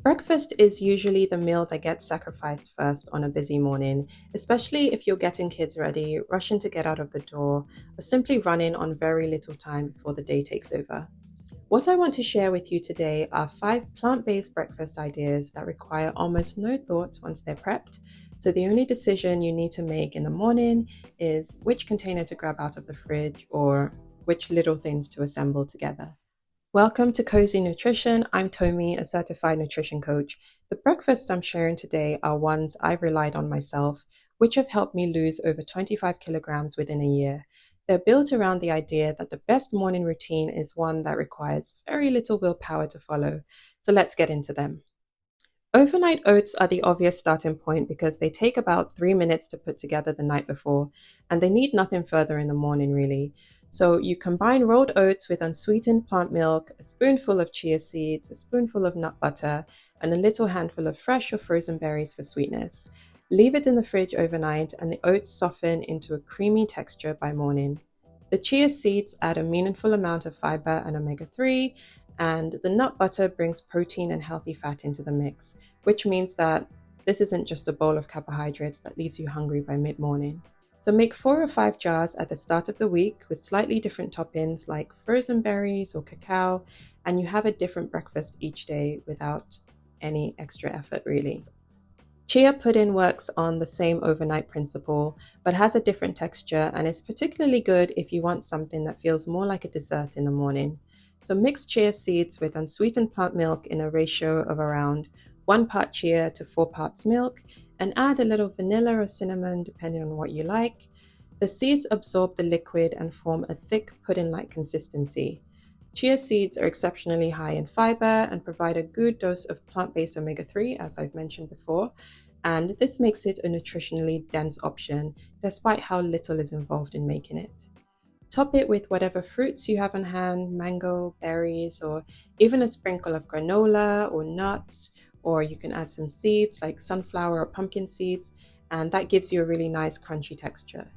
Breakfast is usually the meal that gets sacrificed first on a busy morning, especially if you're getting kids ready, rushing to get out of the door, or simply running on very little time before the day takes over. What I want to share with you today are 5 plant-based breakfast ideas that require almost no thought once they're prepped. So the only decision you need to make in the morning is which container to grab out of the fridge or which little things to assemble together. Welcome to Cozy Nutrition. I'm Tomi, a certified nutrition coach. The breakfasts I'm sharing today are ones I've relied on myself, which have helped me lose over 25 kilograms within a year. They're built around the idea that the best morning routine is one that requires very little willpower to follow. So let's get into them. Overnight oats are the obvious starting point because they take about 3 minutes to put together the night before, and they need nothing further in the morning, really. So you combine rolled oats with unsweetened plant milk, a spoonful of chia seeds, a spoonful of nut butter, and a little handful of fresh or frozen berries for sweetness. Leave it in the fridge overnight, and the oats soften into a creamy texture by morning. The chia seeds add a meaningful amount of fiber and omega-3, and the nut butter brings protein and healthy fat into the mix, which means that this isn't just a bowl of carbohydrates that leaves you hungry by mid-morning. So make 4 or 5 jars at the start of the week with slightly different toppings like frozen berries or cacao, and you have a different breakfast each day without any extra effort, really. Chia pudding works on the same overnight principle, but has a different texture and is particularly good if you want something that feels more like a dessert in the morning. So mix chia seeds with unsweetened plant milk in a ratio of around 1 part chia to 4 parts milk, and add a little vanilla or cinnamon depending on what you like. The seeds absorb the liquid and form a thick pudding-like consistency. Chia seeds are exceptionally high in fiber and provide a good dose of plant-based omega-3, as I've mentioned before, and this makes it a nutritionally dense option, despite how little is involved in making it. Top it with whatever fruits you have on hand, mango, berries, or even a sprinkle of granola or nuts, or you can add some seeds like sunflower or pumpkin seeds, and that gives you a really nice crunchy texture.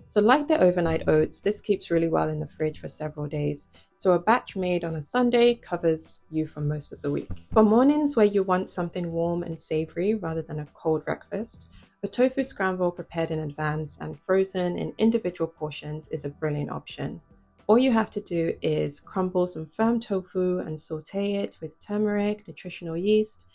So like the overnight oats, this keeps really well in the fridge for several days. So a batch made on a Sunday covers you for most of the week. For mornings where you want something warm and savory rather than a cold breakfast, a tofu scramble prepared in advance and frozen in individual portions is a brilliant option. All you have to do is crumble some firm tofu and saute it with turmeric, nutritional yeast,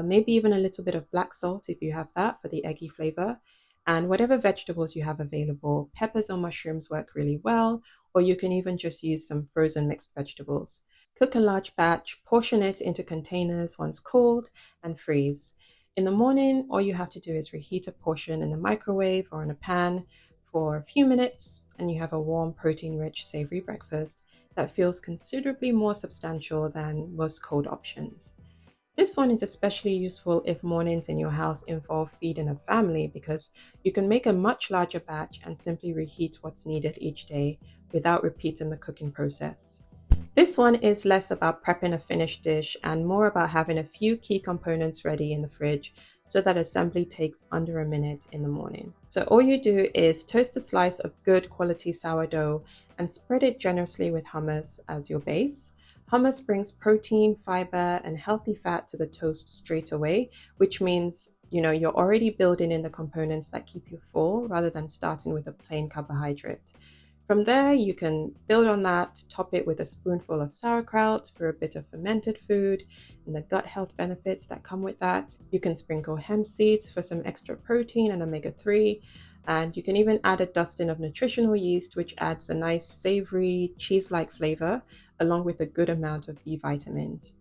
maybe even a little bit of black salt if you have that for the eggy flavor, and whatever vegetables you have available. Peppers or mushrooms work really well, or you can even just use some frozen mixed vegetables. Cook a large batch, portion it into containers once cooled, and freeze. In the morning, all you have to do is reheat a portion in the microwave or in a pan for a few minutes, and you have a warm, protein-rich, savory breakfast that feels considerably more substantial than most cold options. This one is especially useful if mornings in your house involve feeding a family because you can make a much larger batch and simply reheat what's needed each day without repeating the cooking process. This one is less about prepping a finished dish and more about having a few key components ready in the fridge so that assembly takes under a minute in the morning. So all you do is toast a slice of good quality sourdough and spread it generously with hummus as your base. Hummus brings protein, fiber, and healthy fat to the toast straight away, which means you're already building in the components that keep you full rather than starting with a plain carbohydrate. From there, you can build on that, top it with a spoonful of sauerkraut for a bit of fermented food and the gut health benefits that come with that. You can sprinkle hemp seeds for some extra protein and omega-3, and you can even add a dusting of nutritional yeast, which adds a nice savory, cheese-like flavor, along with a good amount of B vitamins.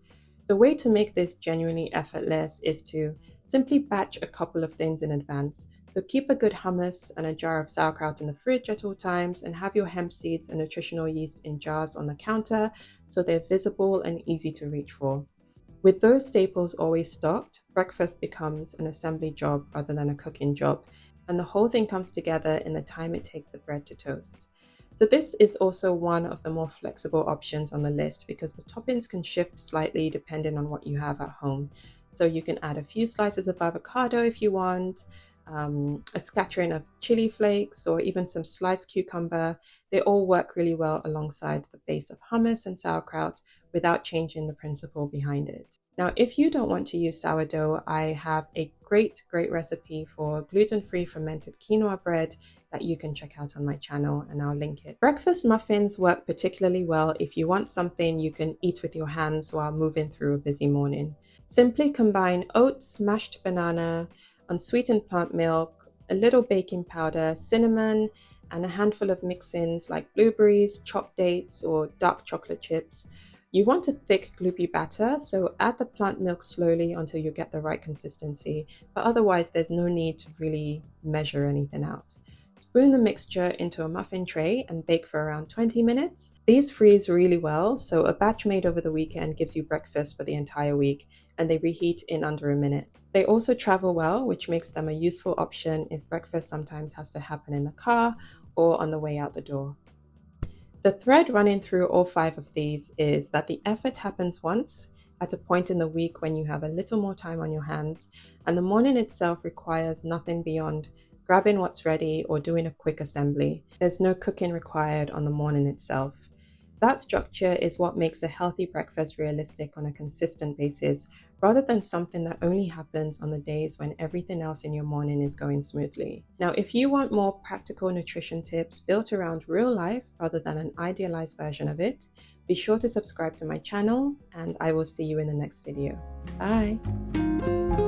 The way to make this genuinely effortless is to simply batch a couple of things in advance. So keep a good hummus and a jar of sauerkraut in the fridge at all times, and have your hemp seeds and nutritional yeast in jars on the counter so they're visible and easy to reach for. With those staples always stocked, breakfast becomes an assembly job rather than a cooking job, and the whole thing comes together in the time it takes the bread to toast. So this is also one of the more flexible options on the list because the toppings can shift slightly depending on what you have at home. So you can add a few slices of avocado if you want, a scattering of chili flakes, or even some sliced cucumber. They all work really well alongside the base of hummus and sauerkraut without changing the principle behind it. Now, if you don't want to use sourdough, I have a great recipe for gluten-free fermented quinoa bread that you can check out on my channel, and I'll link it. Breakfast muffins work particularly well if you want something you can eat with your hands while moving through a busy morning. Simply combine oats, mashed banana, unsweetened plant milk, a little baking powder, cinnamon, and a handful of mix-ins like blueberries, chopped dates, or dark chocolate chips. You want a thick, gloopy batter, so add the plant milk slowly until you get the right consistency, but otherwise there's no need to really measure anything out. Spoon the mixture into a muffin tray and bake for around 20 minutes. These freeze really well, so a batch made over the weekend gives you breakfast for the entire week, and they reheat in under a minute. They also travel well, which makes them a useful option if breakfast sometimes has to happen in the car or on the way out the door. The thread running through all 5 of these is that the effort happens once, at a point in the week when you have a little more time on your hands, and the morning itself requires nothing beyond grabbing what's ready or doing a quick assembly. There's no cooking required on the morning itself. That structure is what makes a healthy breakfast realistic on a consistent basis, rather than something that only happens on the days when everything else in your morning is going smoothly. Now, if you want more practical nutrition tips built around real life rather than an idealized version of it, be sure to subscribe to my channel, and I will see you in the next video. Bye!